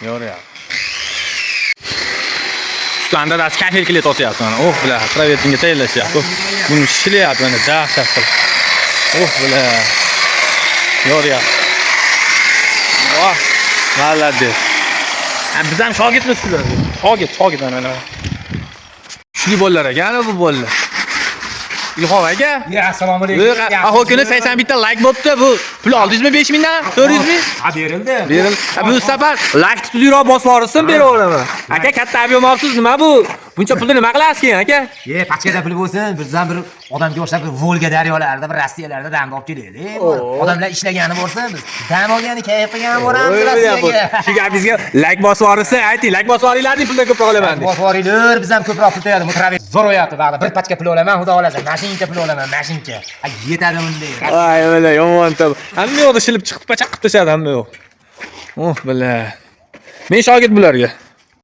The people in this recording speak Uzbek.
Yo'ryapti. Ustanda da kafel kilet otyapti mana. Oh, bilan provetga tayyorlashyapti. Buni shilyapti mana dahshat qilib. Oh, bilan. Yo'ryapti. Voh, malades. Biz ham shogirdmiz sizlar. Shogird mana. Kuchli bolalar ekan bu bolalar. Ilhom aka. Assalomu alaykum. Ahokini 81 ta like bo'pti. Bu pul oldingizmi 5000 dan? 400 ming? Ha, berildi. Bu safar like tutdiroq bosib yuborsin beraveraman. Aka katta ob'yem olibsiz, nima bu? Buncha pulni nima qilasiz keyin aka? Pachkada pul bo'lsin, bizdan bir odamga o'xshab bir Volga daryolarida, bir Rossiyalarda dam olib kelaylik. Odamlar ishlagani bo'lsa, biz dam olgani, kayf qilgani boramiz Rossiyaga. Shu gapingizga like bosib yuborsa, ayting, like bosib yuboringlar, puldan ko'proq olaman. Bosib yuboringlar, biz ham ko'proq pul to'yadi. Mutravi zo'r o'yapti, bag'da bir pachka pul olaman, xudo xolasa, mashinka pul olaman, mashinka. Yetadi bunday. Ay, mana yomon tab. Hamma yo'qda shilib chiqib pachaq qilib tashadi hamma yo'q. Oh, bila. Men shogird bularga.